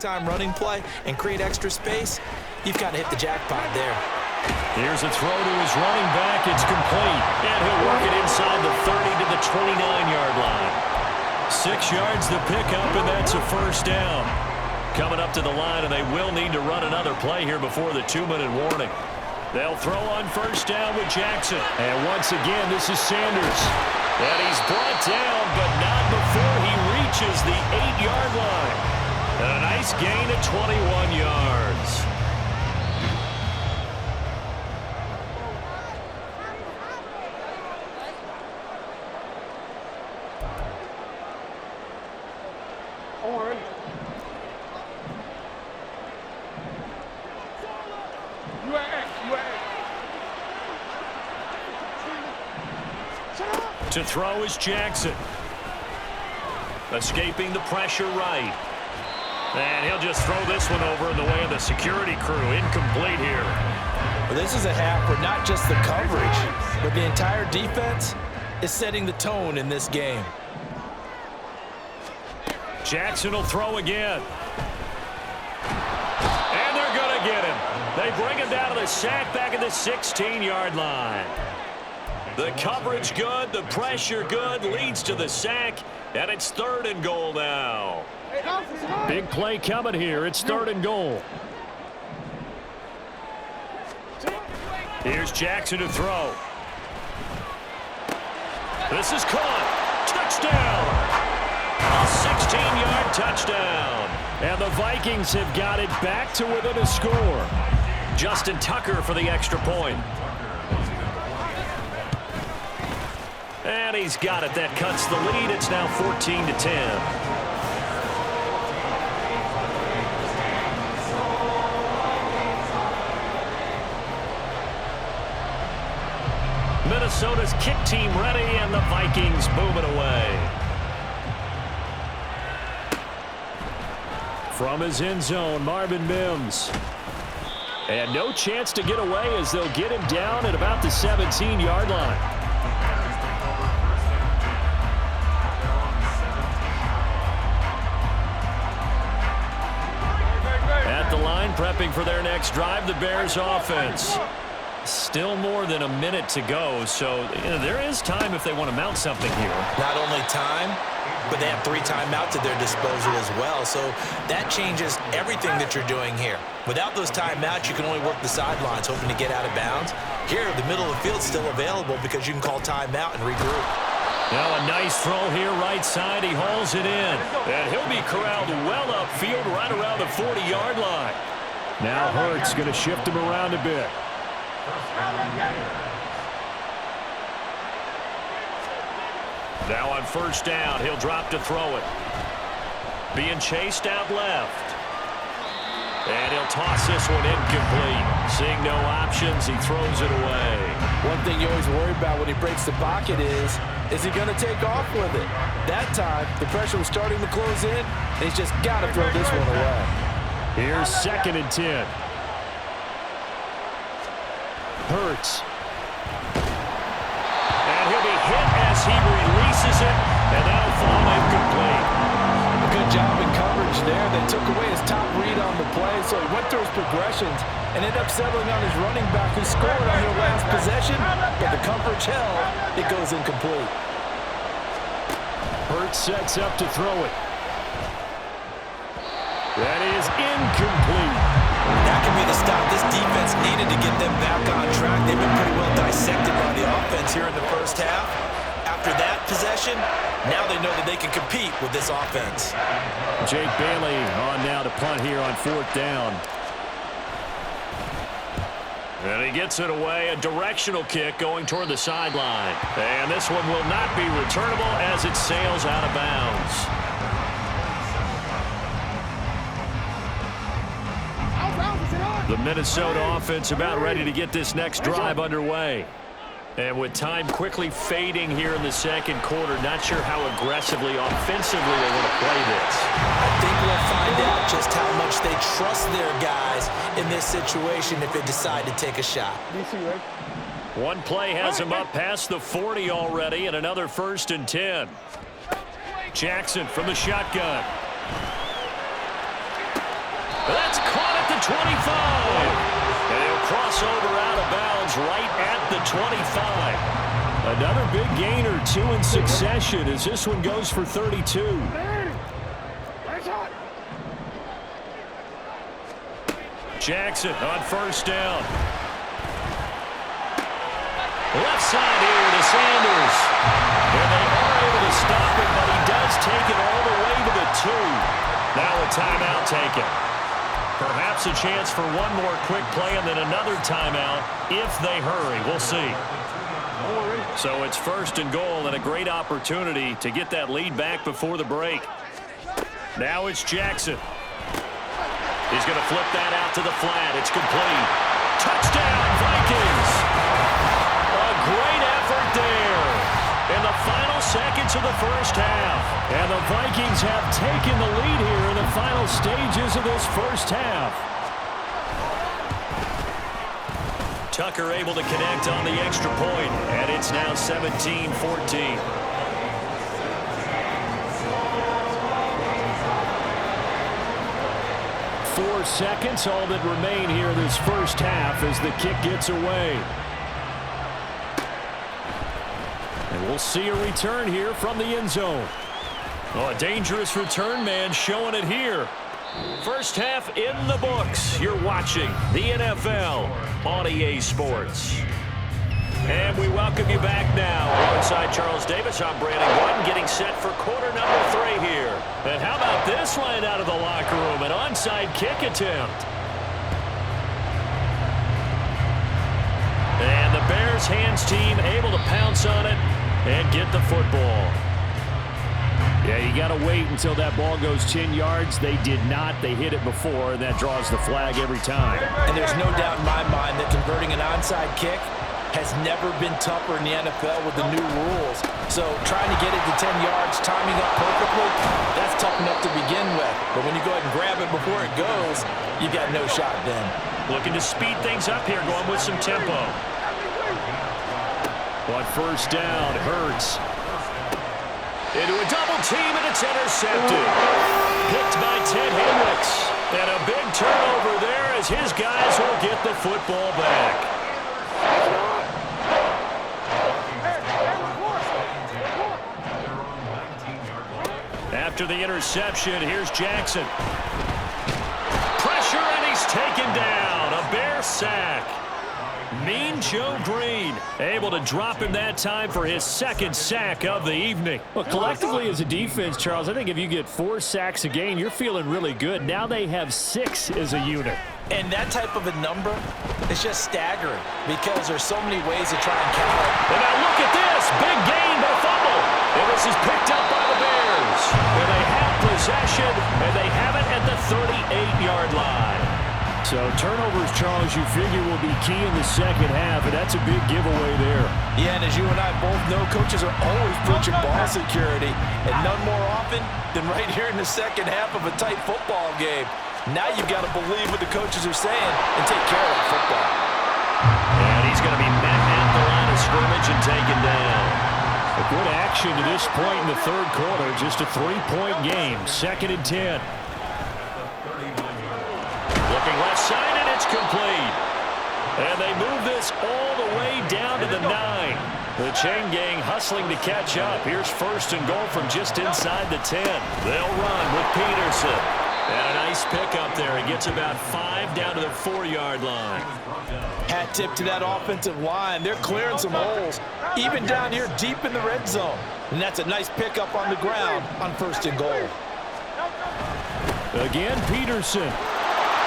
time running play and create extra space, you've got to hit the jackpot there. Here's a throw to his running back. It's complete. And he'll work it inside the 30 to the 29-yard line. 6 yards the pickup, and that's a first down. Coming up to the line, and they will need to run another play here before the 2-minute warning. They'll throw on first down with Jackson. And once again, this is Sanders. And he's brought down, but not before he reaches the 8-yard line. And a nice gain of 21 yards. To throw is Jackson. Escaping the pressure right. And he'll just throw this one over in the way of the security crew. Incomplete here. Well, this is a half where not just the coverage, but the entire defense is setting the tone in this game. Jackson will throw again. And they're going to get him. They bring him down to the sack back at the 16-yard line. The coverage good, the pressure good, leads to the sack, and it's 3rd and goal now. Big play coming here. It's 3rd and goal. Here's Jackson to throw. This is caught. Touchdown. A 16-yard touchdown. And the Vikings have got it back to within a score. Justin Tucker for the extra point. And he's got it. That cuts the lead. It's now 14 to 10. Minnesota's kick team ready, and the Vikings boom it away. From his end zone, Marvin Mims. And no chance to get away as they'll get him down at about the 17-yard line. Prepping for their next drive, the Bears offense. Still more than a minute to go, so there is time if they want to mount something here. Not only time, but they have 3 timeouts at their disposal as well, so that changes everything that you're doing here. Without those timeouts, you can only work the sidelines, hoping to get out of bounds. Here, the middle of the field's still available because you can call timeout and regroup. Now a nice throw here right side. He hauls it in, and he'll be corralled well upfield right around the 40-yard line. Now Hurts going to shift him around a bit. Now on first down, he'll drop to throw it. Being chased out left. And he'll toss this one incomplete. Seeing no options, he throws it away. One thing you always worry about when he breaks the pocket is he going to take off with it? That time, the pressure was starting to close in, and he's just got to throw this one away. Here's 2nd and 10. Hurts. And he'll be hit as he releases it, and that'll fall incomplete. A good job in coverage there. They took away his top read on the play, so he went through his progressions and ended up settling on his running back who scored on their last possession, but the coverage held. It goes incomplete. Hurts sets up to throw it. That is incomplete. That can be the stop this defense needed to get them back on track. They've been pretty well dissected by the offense here in the first half. After that possession, now they know that they can compete with this offense. Jake Bailey on now to punt here on 4th down. And he gets it away. A directional kick going toward the sideline. And this one will not be returnable as it sails out of bounds. The Minnesota offense about ready to get this next drive underway. And with time quickly fading here in the second quarter, not sure how aggressively, offensively they want to play this. I think we'll find out just how much they trust their guys in this situation if they decide to take a shot. One play has him up past the 40 already, and another 1st and 10. Jackson from the shotgun. That's caught at the 25. And he'll cross over out of bounds right at the 25. Another big gain or two in succession as this one goes for 32. Jackson on first down. Left side here to Sanders. And they are able to stop it, but he does take it all the way to the 2. Now a timeout taken. Perhaps a chance for one more quick play and then another timeout if they hurry. We'll see. So it's first and goal and a great opportunity to get that lead back before the break. Now it's Jackson. He's going to flip that out to the flat. It's complete. Touchdown, Vikings. A great effort there in the final seconds of the first half. And the Vikings have taken the lead here in the final stages of this first half. Tucker able to connect on the extra point, and it's now 17-14. 4 seconds, all that remain here this first half as the kick gets away. And we'll see a return here from the end zone. Oh, a dangerous return man showing it here. First half in the books. You're watching the NFL on EA Sports. And we welcome you back now. Alongside Charles Davis, I'm Brandon Gordon, getting set for quarter number 3 here. And how about this line out of the locker room? An onside kick attempt. And the Bears hands team able to pounce on it and get the football. Yeah, you got to wait until that ball goes 10 yards. They did not. They hit it before, and that draws the flag every time. And there's no doubt in my mind that converting an onside kick has never been tougher in the NFL with the new rules. So trying to get it to 10 yards, timing up perfectly, that's tough enough to begin with. But when you go ahead and grab it before it goes, you got no shot then. Looking to speed things up here, going with some tempo. On first down, Hurts. Into a double team, and it's intercepted. Picked by Ted Hendricks. And a big turnover there as his guys will get the football back. After the interception, here's Jackson. Pressure, and he's taken down. A Bear sack. Mean Joe Green able to drop him that time for his second sack of the evening. Well, collectively as a defense, Charles, I think if you get 4 sacks a game, you're feeling really good. Now they have 6 as a unit. And that type of a number is just staggering because there's so many ways to try and count it. And now look at this. Big gain, but a fumble. And this is picked up by the Bears. And they have possession, and they have it at the 38-yard line. So turnovers, Charles, you figure will be key in the second half, and that's a big giveaway there. Yeah, and as you and I both know, coaches are always preaching ball security, and none more often than right here in the second half of a tight football game. Now you've got to believe what the coaches are saying and take care of that football. And he's going to be met at the line of scrimmage and taken down. A good action to this point in the third quarter, just a 3-point game, 2nd and 10. Looking left side, and it's complete. And they move this all the way down to the 9. The chain gang hustling to catch up. Here's first and goal from just inside the 10. They'll run with Peterson. And a nice pickup there. He gets about 5 down to the 4-yard line. Hat tip to that offensive line. They're clearing some holes, even down here deep in the red zone. And that's a nice pickup on the ground on first and goal. Again, Peterson.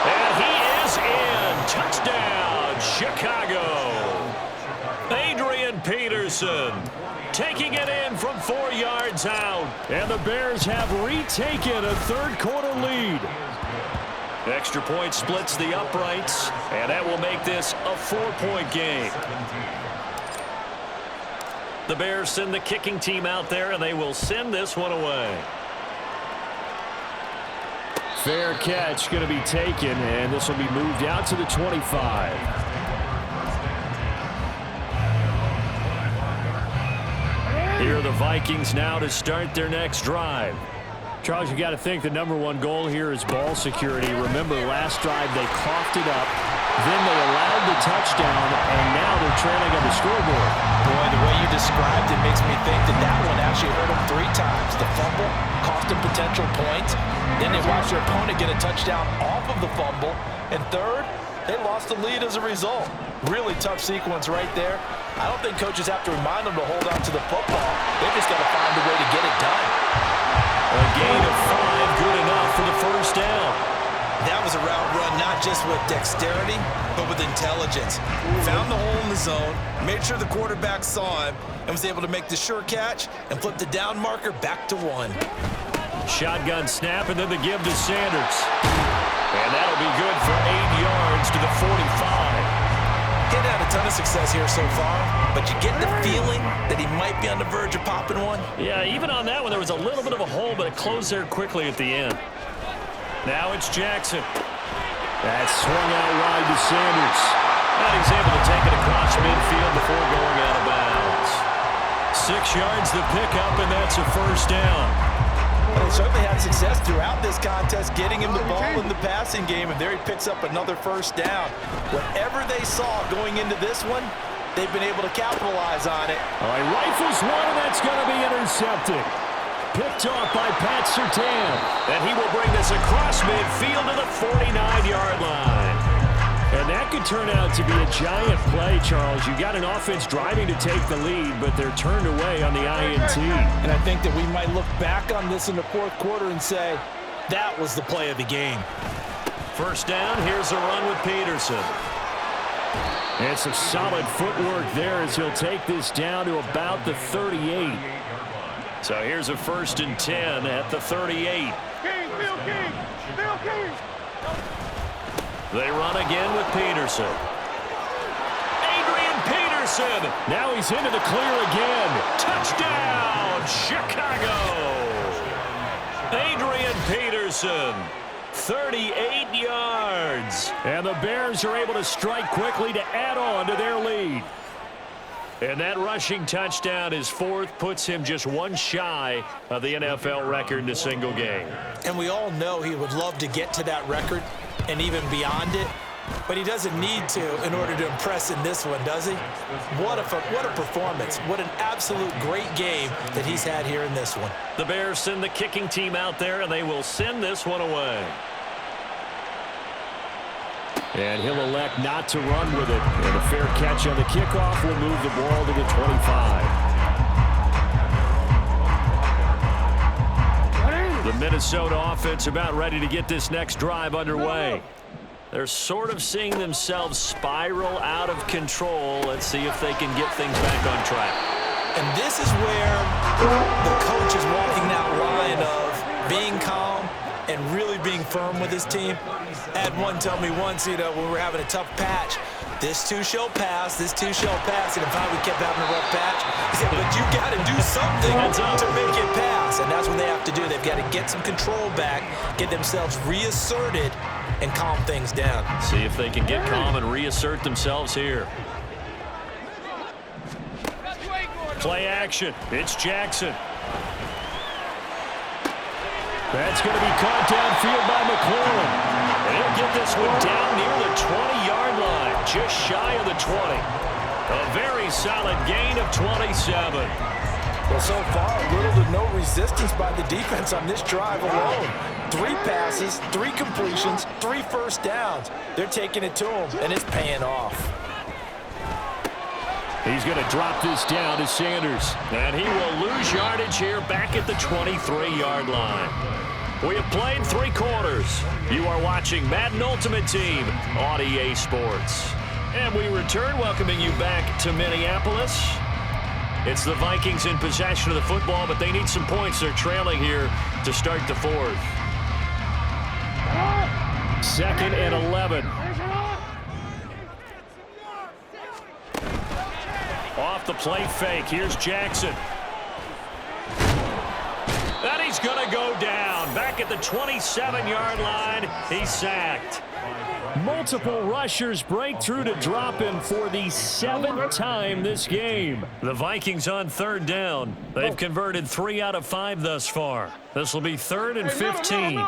And he is in. Touchdown, Chicago. Adrian Peterson taking it in from 4 yards out. And the Bears have retaken a third-quarter lead. Extra point splits the uprights, and that will make this a 4-point game. The Bears send the kicking team out there, and they will send this one away. Fair catch going to be taken, and this will be moved out to the 25. Here are the Vikings now to start their next drive. Charles, you got to think the #1 goal here is ball security. Remember, last drive they coughed it up, then they allowed the touchdown, and now they're trailing on the scoreboard. Boy, the way you described it makes me think that one actually hurt them 3 times. The fumble cost them potential points. Then they watched their opponent get a touchdown off of the fumble. And third, they lost the lead as a result. Really tough sequence right there. I don't think coaches have to remind them to hold on to the football. They just got to find a way to get it done. A gain of 5, good enough for the first down. That was a route run not just with dexterity, but with intelligence. Found the hole in the zone, made sure the quarterback saw him, and was able to make the sure catch and flip the down marker back to 1. Shotgun snap and then the give to Sanders. And that'll be good for 8 yards to the 45. He's had a ton of success here so far, but you get the feeling that he might be on the verge of popping one. Yeah, even on that one, there was a little bit of a hole, but it closed there quickly at the end. Now it's Jackson. That swung out wide to Sanders. And he's able to take it across midfield before going out of bounds. 6 yards the pickup, and that's a first down. Well, they certainly had success throughout this contest, getting him the ball in the passing game, and there he picks up another first down. Whatever they saw going into this one, they've been able to capitalize on it. He rifles one, and that's going to be intercepted. Picked off by Pat Surtain. And he will bring this across midfield to the 49-yard line. And that could turn out to be a giant play, Charles. You got an offense driving to take the lead, but they're turned away on the INT. And I think that we might look back on this in the 4th quarter and say, that was the play of the game. First down, here's a run with Peterson. And some solid footwork there as he'll take this down to about the 38. So here's a 1st and 10 at the 38. Bill King. They run again with Peterson. Adrian Peterson. Now he's into the clear again. Touchdown, Chicago. Adrian Peterson, 38 yards. And the Bears are able to strike quickly to add on to their lead. And that rushing touchdown, his 4th, puts him just 1 shy of the NFL record in a single game. And we all know he would love to get to that record and even beyond it, but he doesn't need to in order to impress in this one, does he? What a performance. What an absolute great game that he's had here in this one. The Bears send the kicking team out there, and they will send this one away. And he'll elect not to run with it. And a fair catch on the kickoff will move the ball to the 25. The Minnesota offense about ready to get this next drive underway. They're sort of seeing themselves spiral out of control. Let's see if they can get things back on track. And this is where the coach is walking that line of being calm and really being firm with his team. I had one tell me once, when we were having a tough patch, this too shall pass, this too shall pass. And if we kept having a rough patch, he said, but you got to do something to make it pass. And that's what they have to do. They've got to get some control back, get themselves reasserted, and calm things down. See if they can get calm and reassert themselves here. Play action. It's Jackson. That's going to be caught downfield by McLaurin. And he'll get this one down near the 20-yard line, just shy of the 20. A very solid gain of 27. Well, so far, little to no resistance by the defense on this drive alone. 3 passes, 3 completions, 3 first downs. They're taking it to him, and it's paying off. He's going to drop this down to Sanders. And he will lose yardage here back at the 23-yard line. We have played 3 quarters. You are watching Madden Ultimate Team on EA Sports. And we return, welcoming you back to Minneapolis. It's the Vikings in possession of the football, but they need some points. They're trailing here to start the 4th. 2nd and 11. Off the play fake. Here's Jackson. And he's going to go down. Back at the 27-yard line, he's sacked. Multiple rushers break through to drop him for the 7th time this game. The Vikings on 3rd down. They've converted 3 out of 5 thus far. This will be 3rd and 15.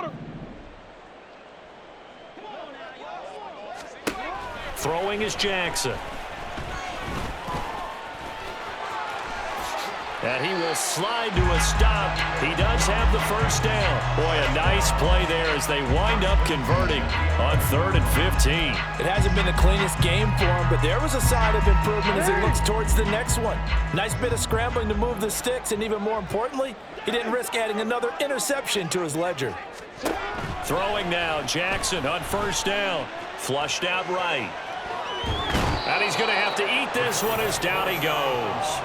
Throwing is Jackson. And he will slide to a stop. He does have the first down. Boy, a nice play there as they wind up converting on 3rd and 15. It hasn't been the cleanest game for him, but there was a sign of improvement as he looks towards the next one. Nice bit of scrambling to move the sticks, and even more importantly, he didn't risk adding another interception to his ledger. Throwing now, Jackson on 1st down. Flushed out right. And he's going to have to eat this one as down he goes.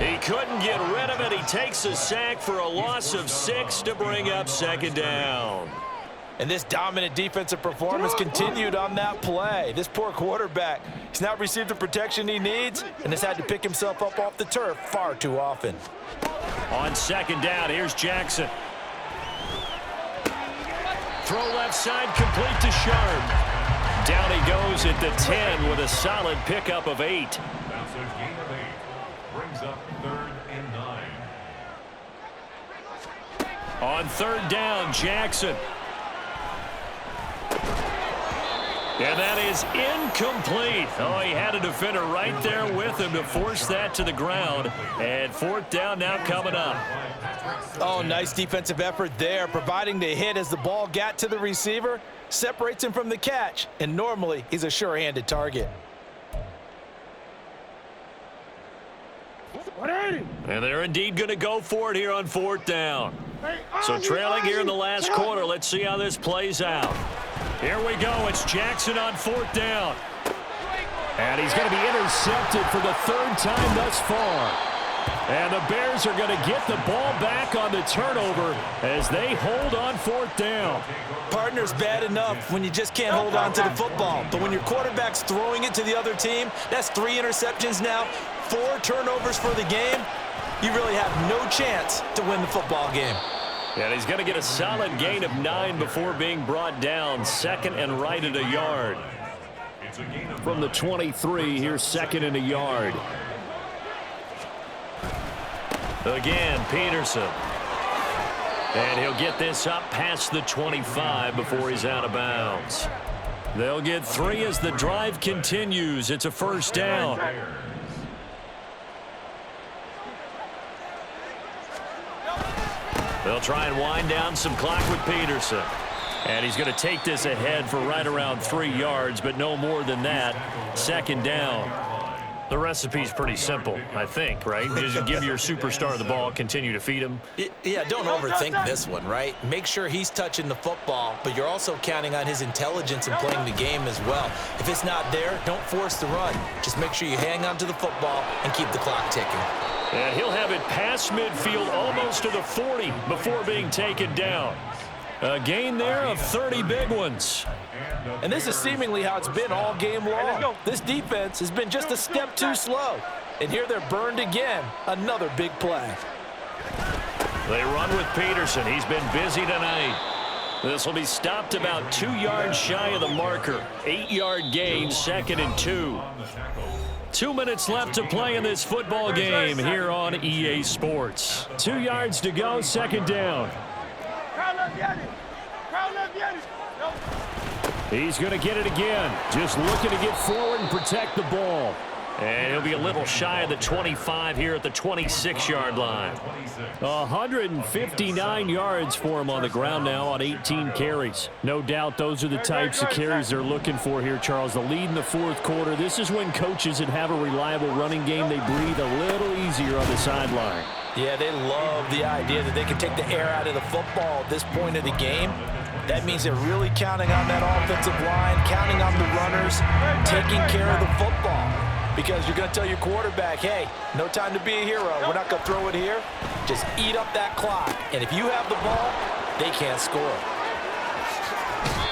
He couldn't get rid of it. He takes a sack for a loss of 6 to bring up 2nd down. And this dominant defensive performance continued on that play. This poor quarterback, he's not received the protection he needs and has had to pick himself up off the turf far too often. On 2nd down, here's Jackson. Throw left side, complete to Sharp. Down he goes at the 10 with a solid pickup of 8. That's a gain of 8. Brings up 3rd and 9. On 3rd down, Jackson. And that is incomplete. Oh, he had a defender right there with him to force that to the ground. And 4th down now coming up. Oh, nice defensive effort there, providing the hit as the ball got to the receiver, separates him from the catch, and normally he's a sure-handed target. And they're indeed going to go for it here on 4th down. So trailing here in the last quarter, let's see how this plays out. Here we go. It's Jackson on 4th down. And he's going to be intercepted for the 3rd time thus far. And the Bears are going to get the ball back on the turnover as they hold on 4th down. Partner's bad enough when you just can't hold on to the football. But when your quarterback's throwing it to the other team, that's 3 interceptions now, 4 turnovers for the game. You really have no chance to win the football game. And he's going to get a solid gain of 9 before being brought down. 2nd and right at a yard. From the 23, here's 2nd and a yard. Again, Peterson. And he'll get this up past the 25 before he's out of bounds. They'll get 3 as the drive continues. It's a 1st down. They'll try and wind down some clock with Peterson. And he's going to take this ahead for right around 3 yards, but no more than that. 2nd down. The recipe's pretty simple, I think, right? Just give your superstar the ball, continue to feed him. Yeah, don't overthink this one, right? Make sure he's touching the football, but you're also counting on his intelligence in playing the game as well. If it's not there, don't force the run. Just make sure you hang on to the football and keep the clock ticking. And he'll have it past midfield almost to the 40 before being taken down. A gain there of 30 big ones. And this is seemingly how it's been all game long. This defense has been just a step too slow. And here they're burned again. Another big play. They run with Peterson. He's been busy tonight. This will be stopped about 2 yards shy of the marker. 8-yard gain, 2nd and 2. 2 minutes left to play in this football game here on EA Sports. 2 yards to go, 2nd down. He's going to get it again. Just looking to get forward and protect the ball. And he'll be a little shy of the 25 here at the 26-yard line. 159 yards for him on the ground now on 18 carries. No doubt those are the types of carries they're looking for here, Charles. The lead in the 4th quarter. This is when coaches that have a reliable running game, they breathe a little easier on the sideline. Yeah, they love the idea that they can take the air out of the football at this point of the game. That means they're really counting on that offensive line, counting on the runners, taking care of the football. Because you're going to tell your quarterback, hey, no time to be a hero. We're not going to throw it here. Just eat up that clock. And if you have the ball, they can't score.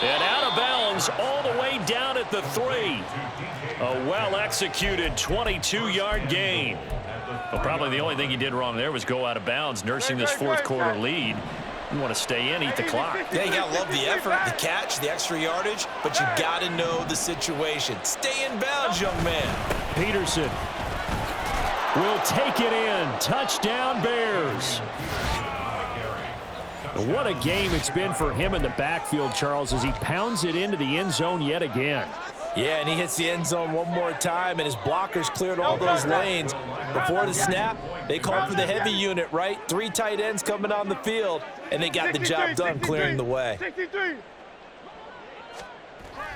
And out of bounds all the way down at the 3. A well-executed 22-yard gain. Well, probably the only thing he did wrong there was go out of bounds, nursing this 4th quarter lead. You want to stay in, eat the clock. Yeah, you got to love the effort, the catch, the extra yardage, but you got to know the situation. Stay in bounds, young man. Peterson will take it in. Touchdown, Bears. What a game it's been for him in the backfield, Charles, as he pounds it into the end zone yet again. Yeah, and he hits the end zone one more time, and his blockers cleared all those lanes. Before the snap, they called for the heavy unit, right? 3 tight ends coming on the field, and they got the job done clearing the way.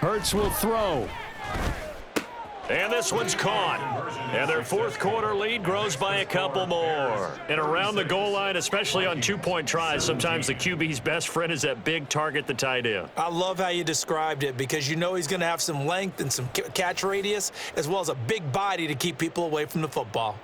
Hurts will throw. And this one's caught. And their fourth quarter lead grows by a couple more. And around the goal line, especially on 2-point tries, sometimes the QB's best friend is that big target, the tight end. I love how you described it because you know he's going to have some length and some catch radius as well as a big body to keep people away from the football.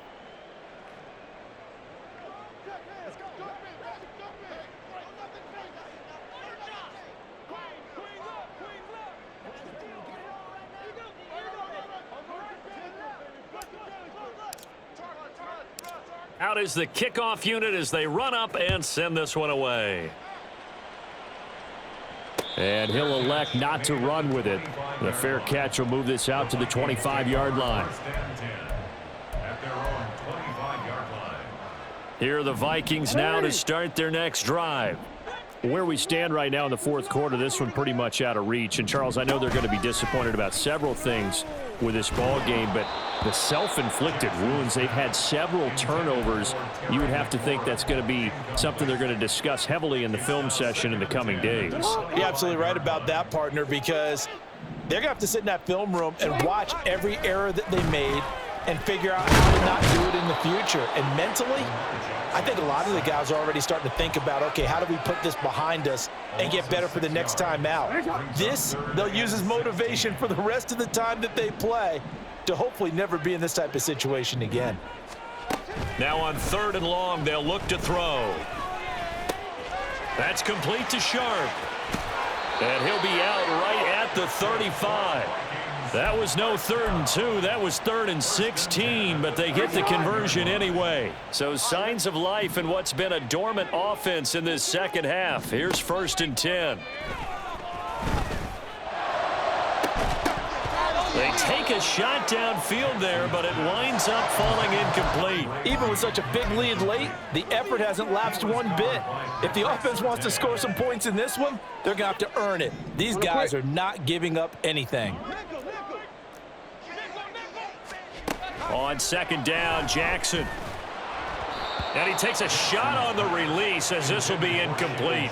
Out is the kickoff unit as they run up and send this one away. And he'll elect not to run with it. The fair catch will move this out to the 25-yard line. Here are the Vikings now to start their next drive. Where we stand right now in the fourth quarter, this one pretty much out of reach. And, Charles, I know they're going to be disappointed about several things with this ball game, but the self-inflicted wounds, they've had several turnovers. You would have to think that's going to be something they're going to discuss heavily in the film session in the coming days. You're absolutely right about that, partner, because they're going to have to sit in that film room and watch every error that they made and figure out how to not do it in the future. And mentally, I think a lot of the guys are already starting to think about, okay, how do we put this behind us and get better for the next time out? This, they'll use as motivation for the rest of the time that they play to hopefully never be in this type of situation again. Now on 3rd and long, they'll look to throw. That's complete to Sharp. And he'll be out right at the 35. That was no 3rd and 2. That was 3rd and 16, but they get the conversion anyway. So signs of life in what's been a dormant offense in this second half. Here's 1st and 10. They take a shot downfield there, but it winds up falling incomplete. Even with such a big lead late, the effort hasn't lapsed one bit. If the offense wants to score some points in this one, they're going to have to earn it. These guys are not giving up anything. On 2nd down, Jackson. And he takes a shot on the release as this will be incomplete.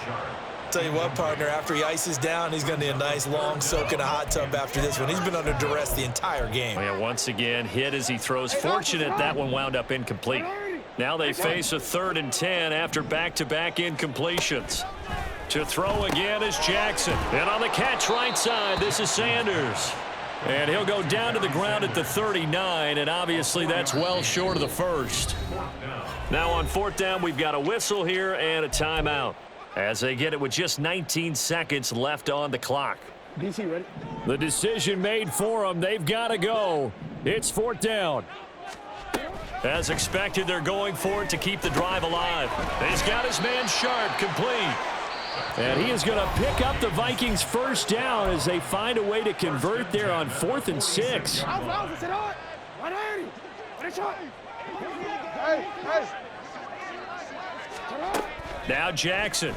Tell you what, partner, after he ices down, he's going to need a nice long soak in a hot tub after this one. He's been under duress the entire game. Yeah, once again, hit as he throws. Fortunate that one wound up incomplete. Now they face a 3rd and 10 after back-to-back incompletions. To throw again is Jackson. And on the catch right side, this is Sanders. And he'll go down to the ground at the 39, and obviously that's well short of the first. Now on 4th down, we've got a whistle here and a timeout as they get it with just 19 seconds left on the clock. DC ready? The decision made for them. They've got to go. It's 4th down. As expected, they're going for it to keep the drive alive. He's got his man Sharp complete. And he is going to pick up the Vikings' first down as they find a way to convert there on 4th and 6. Now Jackson.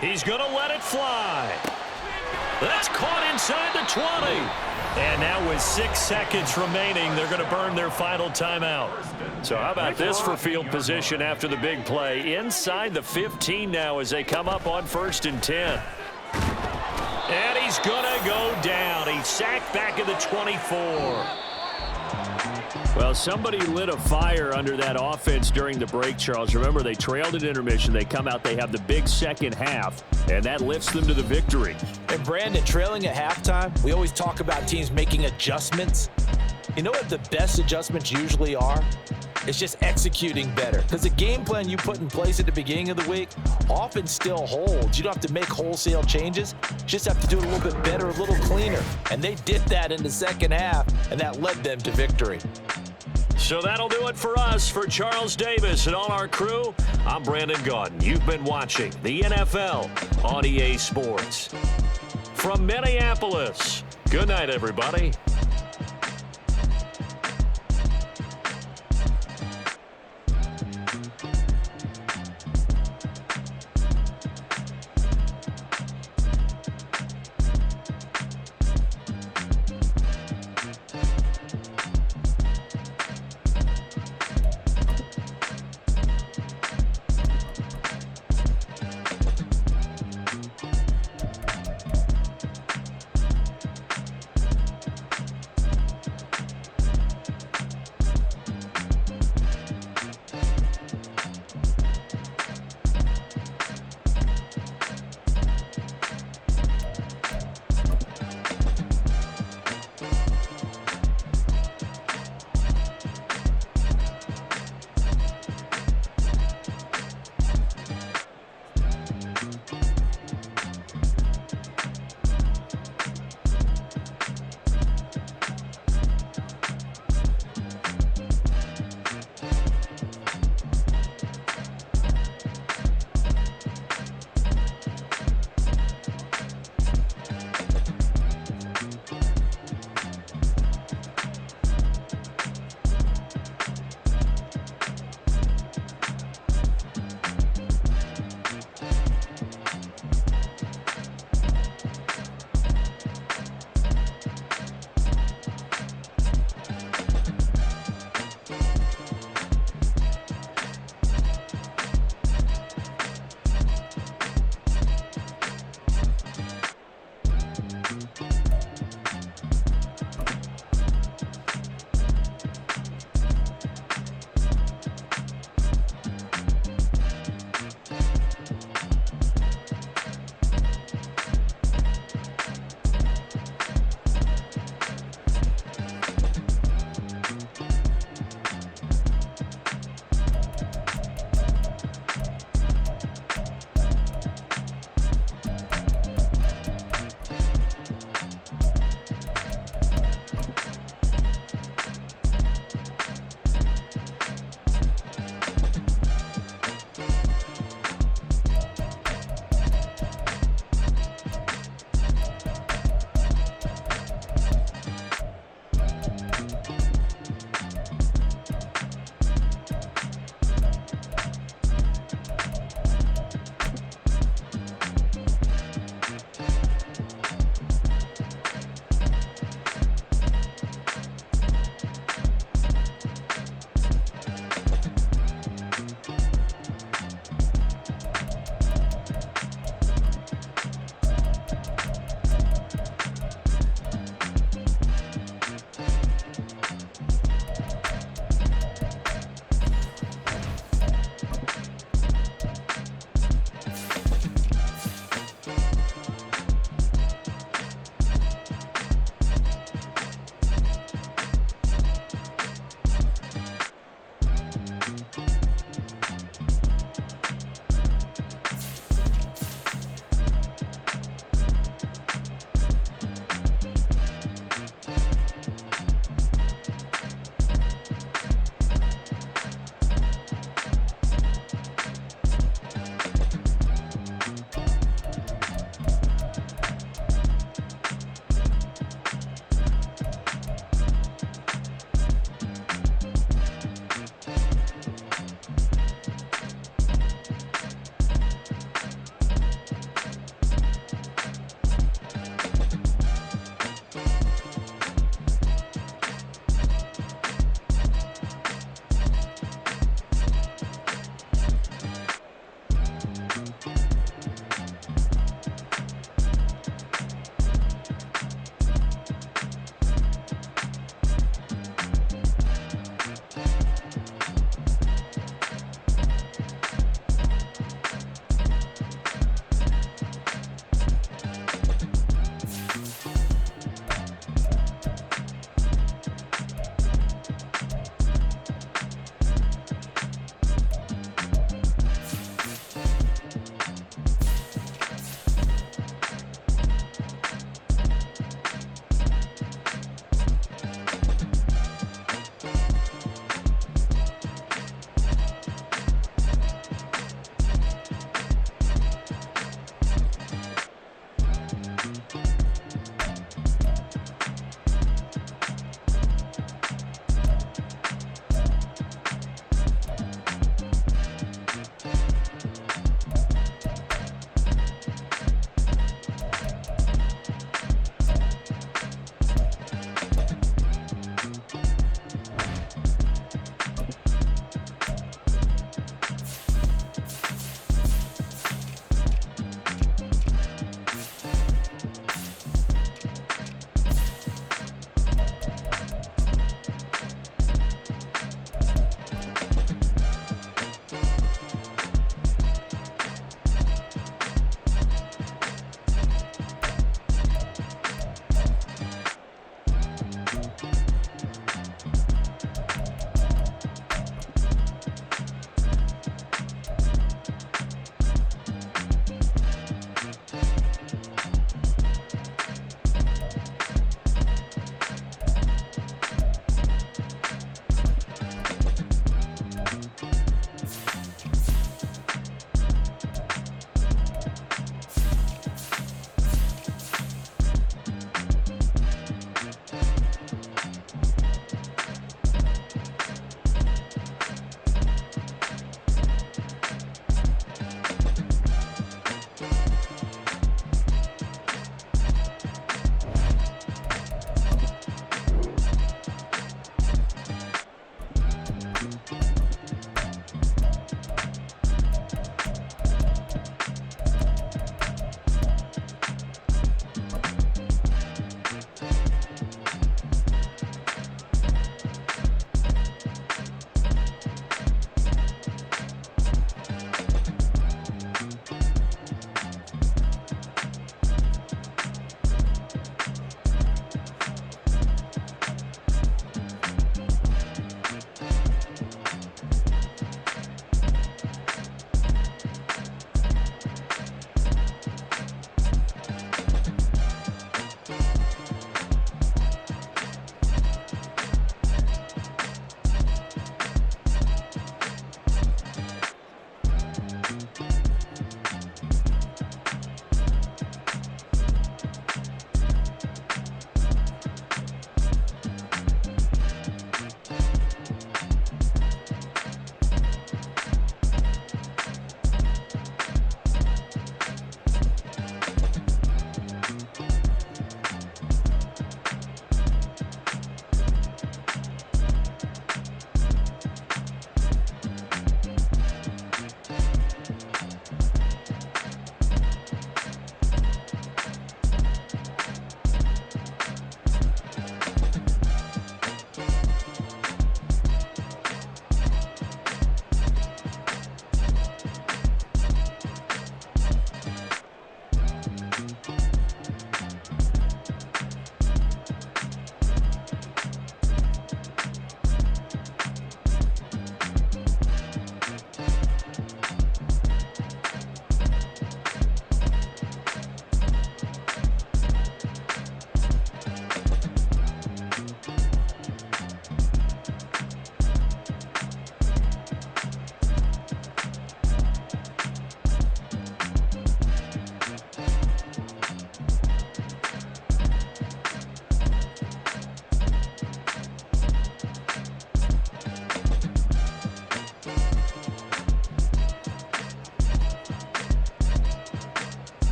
He's going to let it fly. That's caught inside the 20. And now with 6 seconds remaining, they're going to burn their final timeout. So how about this for field position after the big play? Inside the 15 now as they come up on 1st and 10. And he's going to go down. He's sacked back at the 24. Well, somebody lit a fire under that offense during the break, Charles. Remember, they trailed at intermission. They come out, they have the big second half, and that lifts them to the victory. And, Brandon, trailing at halftime, we always talk about teams making adjustments. You know what the best adjustments usually are? It's just executing better. Because the game plan you put in place at the beginning of the week often still holds. You don't have to make wholesale changes. You just have to do it a little bit better, a little cleaner. And they did that in the second half, and that led them to victory. So that'll do it for us. For Charles Davis and all our crew, I'm Brandon Gaudin. You've been watching the NFL on EA Sports. From Minneapolis, good night, everybody.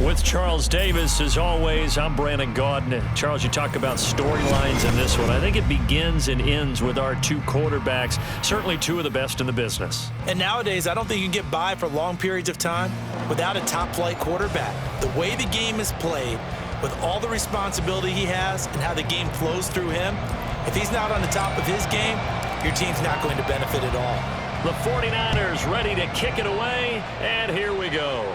With Charles Davis, as always, I'm Brandon Gaudin. Charles, you talk about storylines in this one. I think it begins and ends with our two quarterbacks, certainly two of the best in the business. And nowadays, I don't think you can get by for long periods of time without a top-flight quarterback. The way the game is played, with all the responsibility he has and how the game flows through him, if he's not on the top of his game, your team's not going to benefit at all. The 49ers ready to kick it away, and here we go.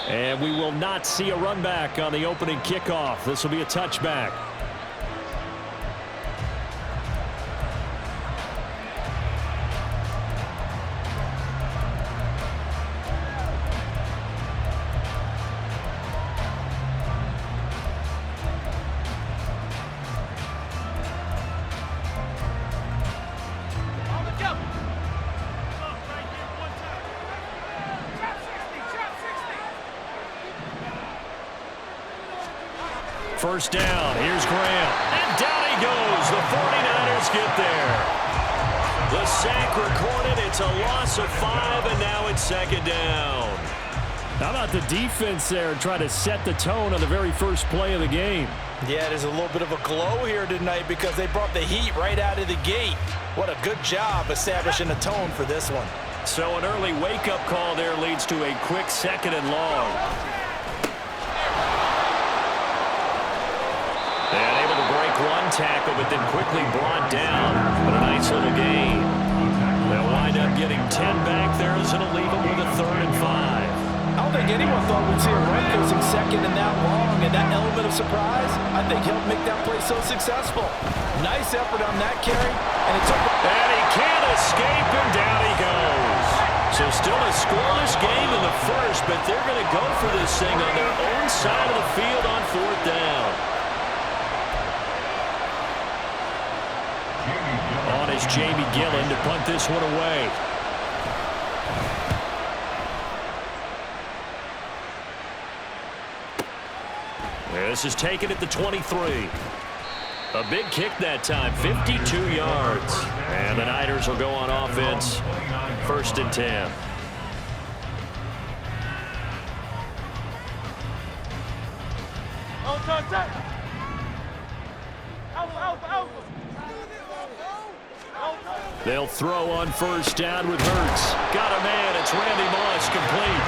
And we will not see a run back on the opening kickoff. This will be a touchback. First down, here's Graham, and down he goes. The 49ers get there. The sack recorded, it's a loss of 5, and now it's second down. How about the defense there trying to set the tone on the very first play of the game? Yeah, there's a little bit of a glow here tonight because they brought the heat right out of the gate. What a good job establishing a tone for this one. So an early wake-up call there leads to a quick second and long. And able to break one tackle, but then quickly brought down. But a nice little gain. They'll wind up getting 10 back there as it'll leave them with a 3rd and 5. I don't think anyone thought we'd see a run coasting second and that long, and that element of surprise, I think, helped make that play so successful. Nice effort on that carry, and it took... And he can't escape, and down he goes. So still a scoreless game in the first, but they're going to go for this thing on their own side of the field on 4th down. On is Jamie Gillen to punt this one away. This is taken at the 23. A big kick that time, 52 yards. And the Niners will go on offense, 1st and 10. They'll throw on 1st down with Hurts. Got a man, it's Randy Moss, complete.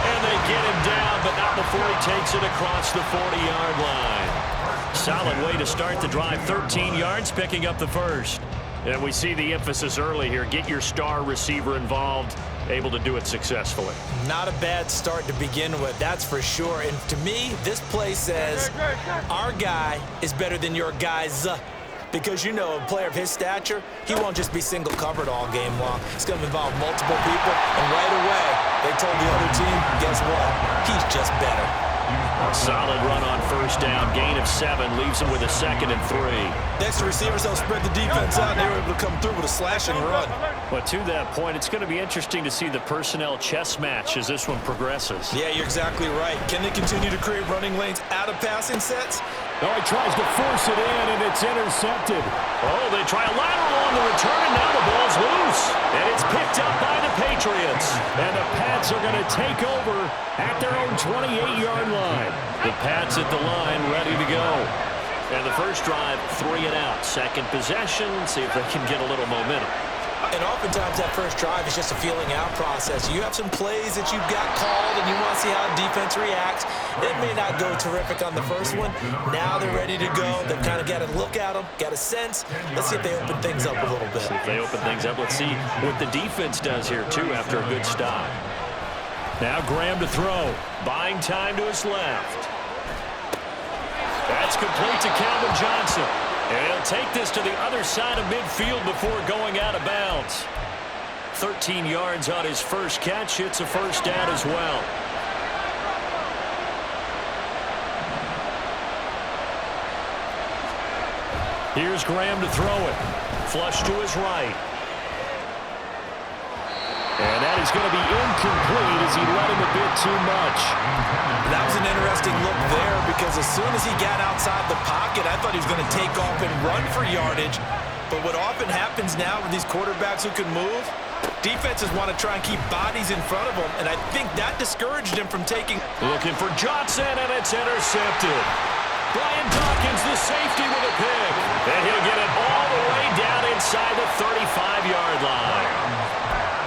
And they get him down, but not before he takes it across the 40-yard line. Solid way to start the drive, 13 yards, picking up the first. And we see the emphasis early here. Get your star receiver involved, able to do it successfully. Not a bad start to begin with, that's for sure. And to me, this play says our guy is better than your guy's. Because, you know, a player of his stature, he won't just be single covered all game long. It's going to involve multiple people. And right away, they told the other team, guess what? He's just better. Solid run on 1st down. Gain of 7 leaves him with a 2nd and 3. Next, the receivers don't spread the defense out. They were able to come through with a slash and run. But to that point, it's going to be interesting to see the personnel chess match as this one progresses. Yeah, you're exactly right. Can they continue to create running lanes out of passing sets? Oh, he tries to force it in, and it's intercepted. Oh, they try a lateral on the return, and now the ball's loose. And it's picked up by the Patriots. And the Pats are going to take over at their own 28-yard line. The Pats at the line, ready to go. And the first drive, 3 and out. Second possession, see if they can get a little momentum. And oftentimes that first drive is just a feeling out process. You have some plays that you've got called and you want to see how the defense reacts. It may not go terrific on the first one. Now they're ready to go. They've kind of got to look at them, got a sense. Let's see if they open things up a little bit. See if they open things up. Let's see what the defense does here, too, after a good stop. Now Graham to throw. Buying time to his left. That's complete to Calvin Johnson. And he'll take this to the other side of midfield before going out of bounds. 13 yards on his first catch. It's a first down as well. Here's Graham to throw it. Flush to his right. And that is going to be incomplete as he let him a bit too much. That was an interesting look there because as soon as he got outside the pocket, I thought he was going to take off and run for yardage. But what often happens now with these quarterbacks who can move, defenses want to try and keep bodies in front of them, and I think that discouraged him from taking. Looking for Johnson, and it's intercepted. Brian Dawkins, the safety, with a pick. And he'll get it all the way down inside the 35-yard line.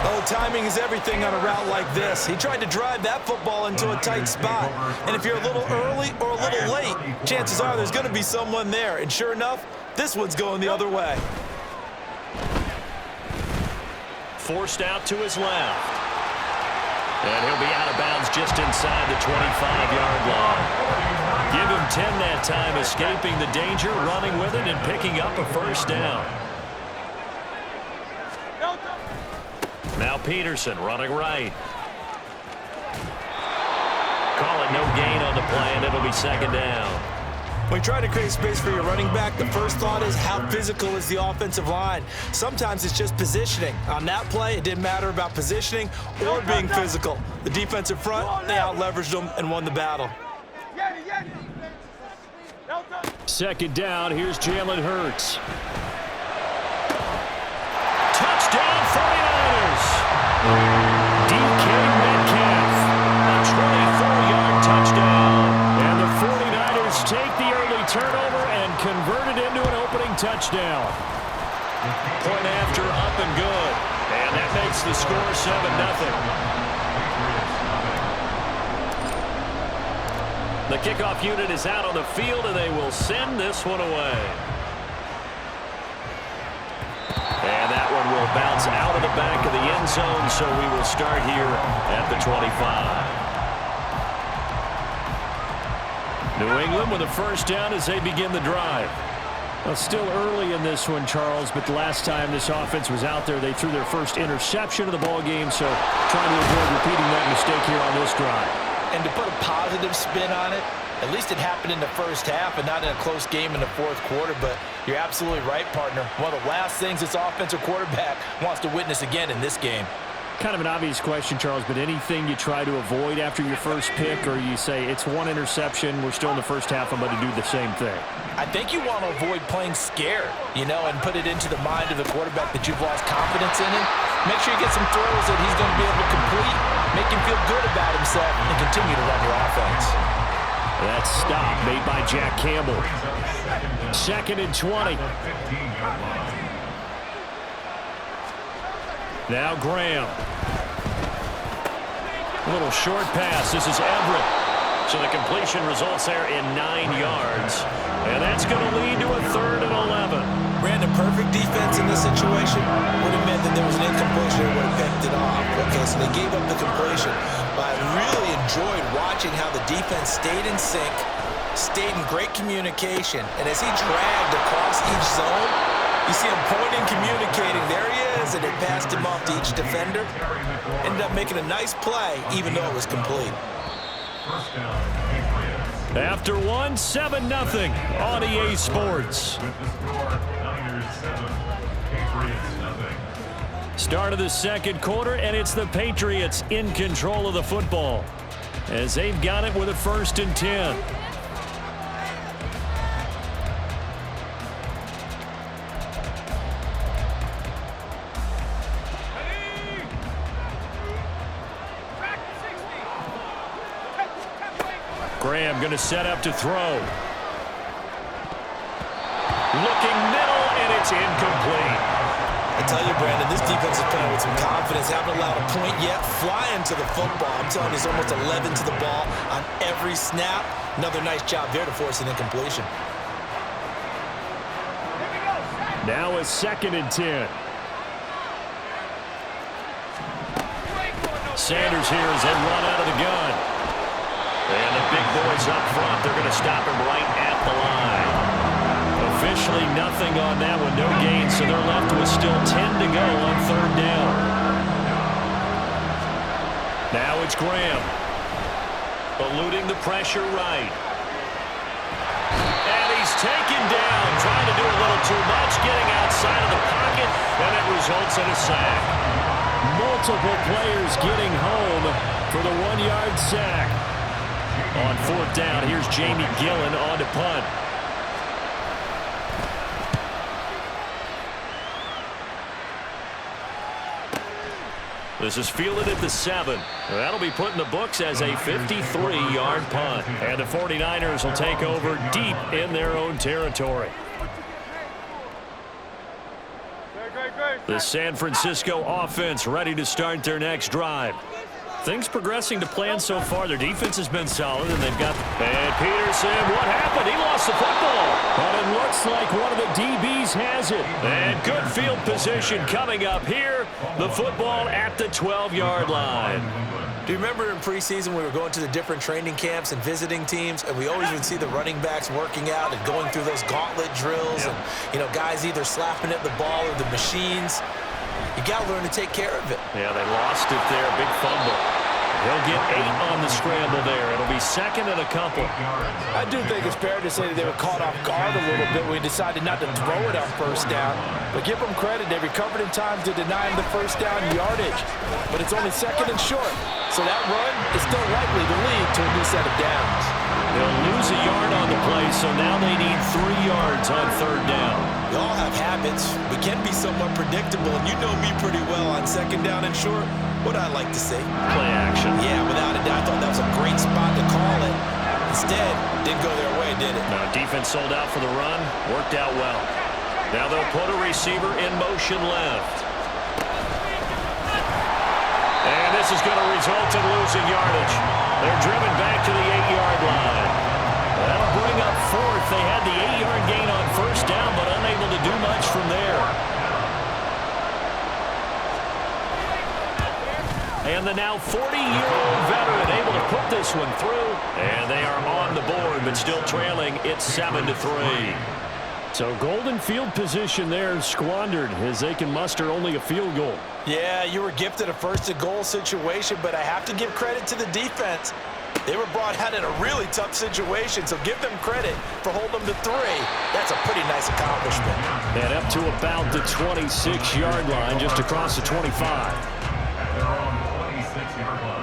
Oh, timing is everything on a route like this. He tried to drive that football into a tight spot. And if you're a little early or a little late, chances are there's going to be someone there. And sure enough, this one's going the other way. Forced out to his left. And he'll be out of bounds just inside the 25-yard line. Give him 10 that time, escaping the danger, running with it, and picking up a first down. Now Peterson running right. Call it no gain on the play, and it'll be second down. When you try to create space for your running back, the first thought is how physical is the offensive line. Sometimes it's just positioning. On that play, it didn't matter about positioning or being physical. The defensive front, they out-leveraged them and won the battle. Second down, here's Jalen Hurts. Touchdown 49ers! DK Metcalf, a 24-yard touchdown. And the 49ers take the early turnover and convert it into an opening touchdown. Point after, up and good. And that makes the score 7-0. The kickoff unit is out on the field, and they will send this one away. And that one will bounce out of the back of the end zone, so we will start here at the 25. New England with a first down as they begin the drive. Well, still early in this one, Charles, but the last time this offense was out there, they threw their first interception of the ball game, so trying to avoid repeating that mistake here on this drive. And to put a positive spin on it, at least it happened in the first half and not in a close game in the fourth quarter, but you're absolutely right, partner. One of the last things this offensive quarterback wants to witness again in this game. Kind of an obvious question, Charles, but anything you try to avoid after your first pick, or you say it's one interception, we're still in the first half, I'm going to do the same thing? I think you want to avoid playing scared, you know, and put it into the mind of the quarterback that you've lost confidence in him. Make sure you get some throws that he's going to be able to complete, make him feel good about himself, and continue to run your offense. That stop made by Jack Campbell. 2nd and 20. Now Graham. A little short pass. This is Everett. So the completion results there in 9 yards. And that's going to lead to a 3rd and 11. Ran a perfect defense in this situation. Would have meant that there was an incompletion that would have picked it off. Okay, so they gave up the completion. But I really enjoyed watching how the defense stayed in sync, stayed in great communication. And as he dragged across each zone, you see him pointing, communicating. There he is, and it passed him off to each defender. Ended up making a nice play, even though it was complete. After one, 7-0 on EA Sports. Start of the second quarter, and it's the Patriots in control of the football as they've got it with a 1st and 10. Graham going to set up to throw. Looking middle, and it's incomplete. I tell you, Brandon, this defense is playing with some confidence. Haven't allowed a point yet. Flying to the football. I'm telling you, it's almost 11 to the ball on every snap. Another nice job there to force an incompletion. Now a 2nd and 10. Sanders here as they run out of the gun. And the big boys up front, they're going to stop him right at the line. Officially nothing on that one, no gain, so they're left with still 10 to go on 3rd down. Now it's Graham. Eluding the pressure right. And he's taken down, trying to do a little too much, getting outside of the pocket, and it results in a sack. Multiple players getting home for the 1-yard sack. On 4th down, here's Jamie Gillen on to punt. This is fielded at the 7. That'll be put in the books as a 53-yard punt. And the 49ers will take over deep in their own territory. The San Francisco offense ready to start their next drive. Things progressing to plan so far. Their defense has been solid, and they've got... And Peterson, what happened? He lost the football. But it looks like one of the DBs has it. And good field position coming up here. The football at the 12-yard line. Do you remember in preseason we were going to the different training camps and visiting teams, and we always would see the running backs working out and going through those gauntlet drills, and, you know, guys either slapping at the ball or the machines. You got to learn to take care of it. Yeah, they lost it there. Big fumble. He'll get 8 on the scramble there. It'll be 2nd and a couple. I do think it's fair to say that they were caught off guard a little bit when we decided not to throw it on 1st down. But give them credit. They recovered in time to deny him the 1st down yardage. But it's only 2nd and short. So that run is still likely to lead to a new set of downs. They'll lose a yard on the play, so now they need 3 yards on 3rd down. We all have habits. We can be somewhat predictable, and you know me pretty well on 2nd down and short. What I like to say? Play action. Yeah, without a doubt. I thought that was a great spot to call it. Instead, didn't go their way, did it? Now, defense sold out for the run. Worked out well. Now they'll put a receiver in motion left. And this is going to result in losing yardage. They're driven back to the 8-yard line. That'll bring up 4th. They had the 8-yard gain on 1st down, but unable to do much from there. And the now 40-year-old veteran able to put this one through. And they are on the board, but still trailing. It's 7-3. So golden field position there squandered as they can muster only a field goal. Yeah, you were gifted a 1st and goal situation, but I have to give credit to the defense. They were brought out in a really tough situation, so give them credit for holding them to 3. That's a pretty nice accomplishment. And up to about the 26-yard line, just across the 25. They're on the 26-yard line.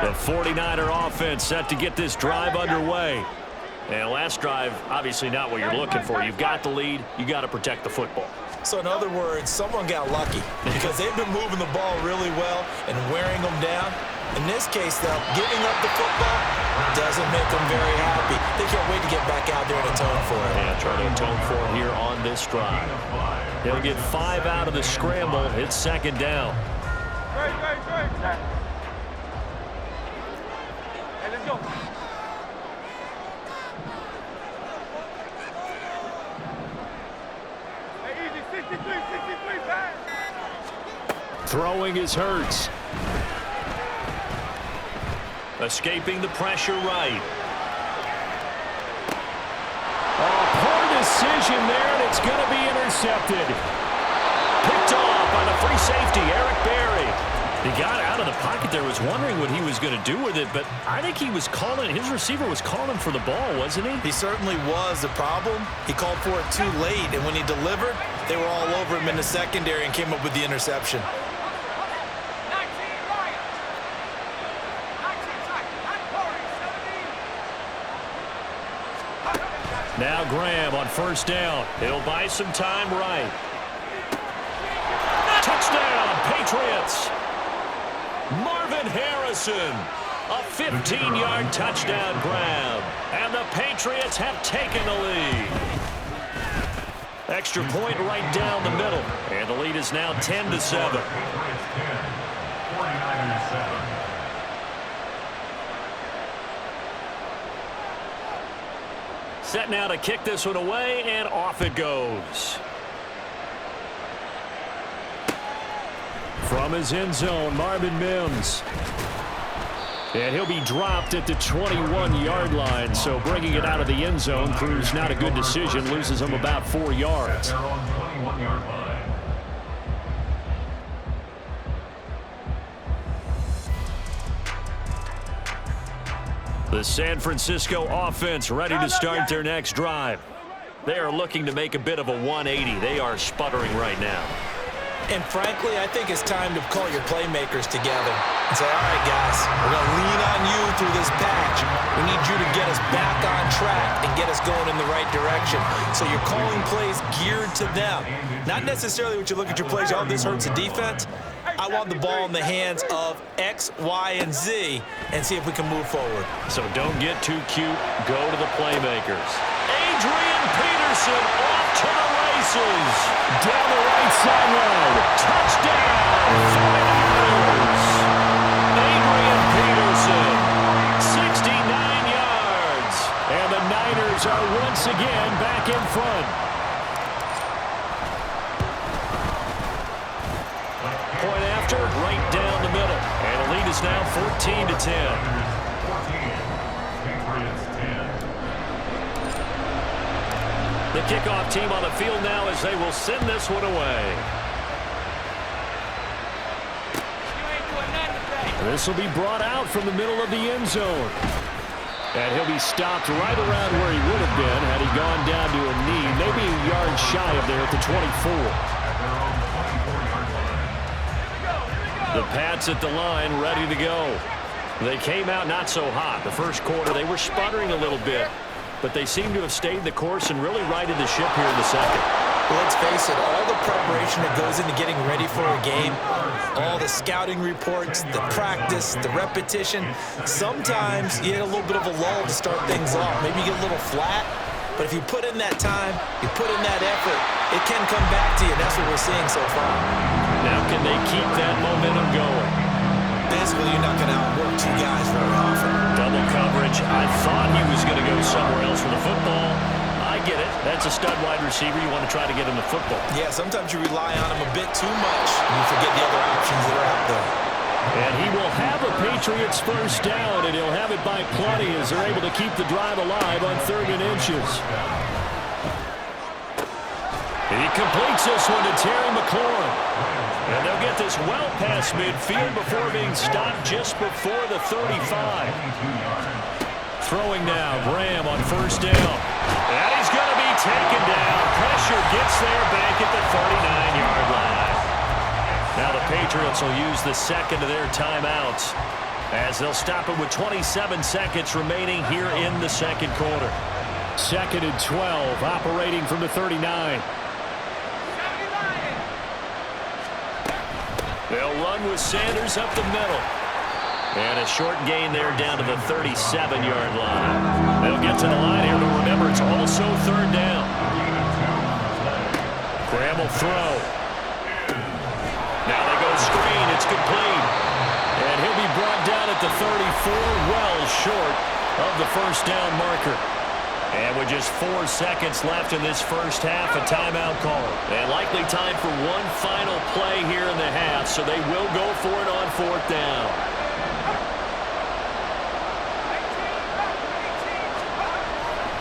The 49er offense set to get this drive underway. And last drive, obviously not what you're looking for. You've got the lead. You got to protect the football. So in other words, someone got lucky because they've been moving the ball really well and wearing them down. In this case, though, giving up the football doesn't make them very happy. They can't wait to get back out there and atone for it. Yeah, trying to atone for it here on this drive. He'll get 5 out of the scramble. It's 2nd down. Great. Hey, let's go. Hey, easy, 63, pass. Throwing is Hurts. Escaping the pressure right. Oh, poor decision there, and it's going to be intercepted. Picked off by the free safety, Eric Berry. He got out of the pocket there, was wondering what he was going to do with it, but I think he was calling, his receiver was calling for the ball, wasn't he? He certainly was. The problem, he called for it too late, and when he delivered, they were all over him in the secondary and came up with the interception. Now Graham on first down. He'll buy some time right. Touchdown, Patriots. Marvin Harrison. A 15-yard touchdown grab. And the Patriots have taken the lead. Extra point right down the middle. And the lead is now 10-7. Set now to kick this one away, and off it goes. From his end zone, Marvin Mims. And he'll be dropped at the 21-yard line, so bringing it out of the end zone proves not a good decision, loses him about 4 yards. The San Francisco offense ready to start their next drive. They are looking to make a bit of a 180. They are sputtering right now. And frankly, I think it's time to call your playmakers together and say, all right, guys, we're going to lean on you through this patch. We need you to get us back on track and get us going in the right direction. So you're calling plays geared to them. Not necessarily what you look at your plays, oh, this hurts the defense. I want the ball in the hands of X, Y, and Z and see if we can move forward. So don't get too cute. Go to the playmakers. Adrian Peterson off to the races. Down the right sideline. Touchdown. 49ers. Adrian Peterson. 69 yards. And the Niners are once again back in front. Point after, right down the middle. And the lead is now 14-10. The kickoff team on the field now as they will send this one away. This will be brought out from the middle of the end zone. And he'll be stopped right around where he would have been had he gone down to a knee, maybe a yard shy of there at the 24. The Pats at the line ready to go. They came out not so hot. The first quarter, they were sputtering a little bit, but they seem to have stayed the course and really righted the ship here in the second. Well, let's face it, all the preparation that goes into getting ready for a game, all the scouting reports, the practice, the repetition, sometimes you get a little bit of a lull to start things off. Maybe you get a little flat, but if you put in that time, you put in that effort, it can come back to you, and that's what we're seeing so far. Now can they keep that momentum going? Basically, you're not going to outwork two guys very often. Double coverage. I thought he was going to go somewhere else with the football. I get it. That's a stud wide receiver. You want to try to get him the football. Yeah, sometimes you rely on him a bit too much, and you forget the other options that are out there. And he will have a Patriots first down, and he'll have it by plenty as they're able to keep the drive alive on 3rd and inches. He completes this one to Terry McLaurin. And they'll get this well past midfield before being stopped just before the 35. Throwing now, Graham on first down. And he's going to be taken down. Pressure gets there back at the 39-yard line. Now the Patriots will use the second of their timeouts as they'll stop it with 27 seconds remaining here in the second quarter. 2nd and 12, operating from the 39. They'll run with Sanders up the middle. And a short gain there down to the 37-yard line. They'll get to the line here, but remember, it's also 3rd down. Graham will throw. Now they go screen. It's complete. And he'll be brought down at the 34, well short of the first down marker. And with just 4 seconds left in this first half, a timeout call. And likely time for one final play here in the half, so they will go for it on 4th down.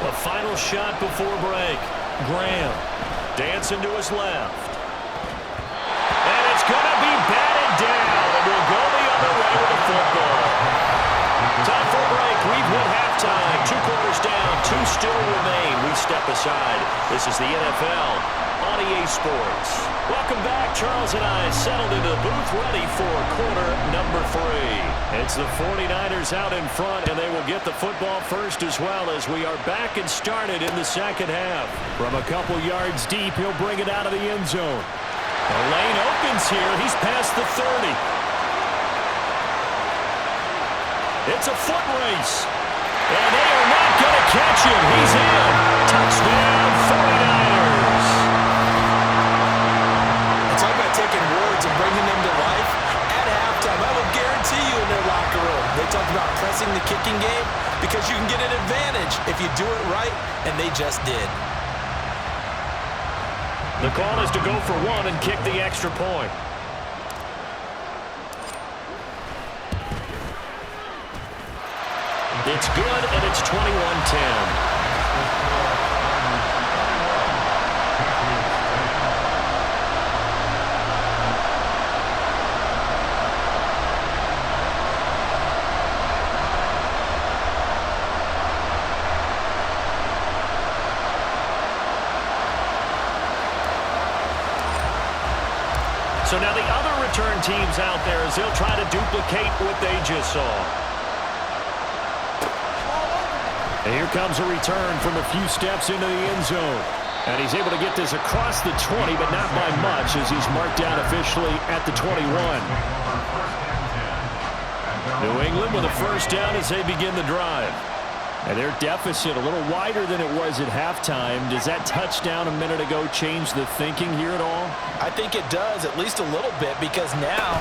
A final shot before break. Graham dancing to his left. And it's going to be batted down, and we'll go the other way with the football. Time for a break. We've hit halftime. 2 quarters down. 2 still remain. We step aside. This is the NFL on EA Sports. Welcome back. Charles and I settled into the booth ready for quarter number 3. It's the 49ers out in front, and they will get the football first as well as we are back and started in the second half. From a couple yards deep, he'll bring it out of the end zone. The lane opens here. He's past the 30. It's a foot race. And they are not going to catch him. He's in. Touchdown, 49ers. It's all about taking words and bringing them to life. At halftime, I will guarantee you in their locker room, they talk about pressing the kicking game because you can get an advantage if you do it right, and they just did. The call is to go for one and kick the extra point. It's good, and it's 21-10. So now the other return teams out there as they'll try to duplicate what they just saw. And here comes a return from a few steps into the end zone. And he's able to get this across the 20, but not by much as he's marked down officially at the 21. New England with a first down as they begin the drive. And their deficit a little wider than it was at halftime. Does that touchdown a minute ago change the thinking here at all? I think it does, at least a little bit, because now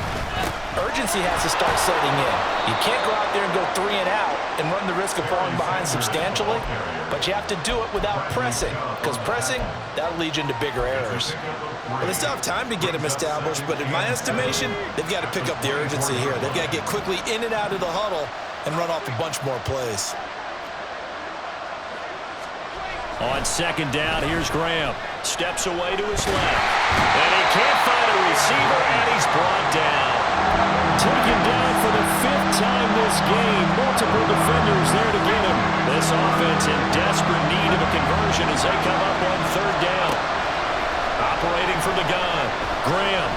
urgency has to start setting in. You can't go out there and go 3 and out and run the risk of falling behind substantially, but you have to do it without pressing, because pressing, that'll lead you into bigger errors. Well, they still have time to get him established, but in my estimation, they've got to pick up the urgency here. They've got to get quickly in and out of the huddle and run off a bunch more plays. On second down, here's Graham. Steps away to his left. And he can't find a receiver, and he's brought down. Taken down for the 5th time this game. Multiple defenders there to get him. This offense in desperate need of a conversion as they come up on 3rd down. Operating from the gun, Graham.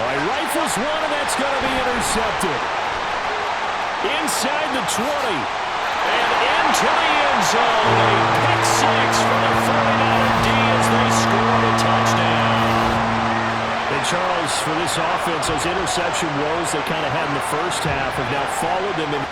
All right, rifles one, and that's going to be intercepted. Inside the 20. And into the end zone, a pick 6 for the 49er D as they score a touchdown. And Charles, for this offense, those interception woes they kind of had in the first half have now followed them in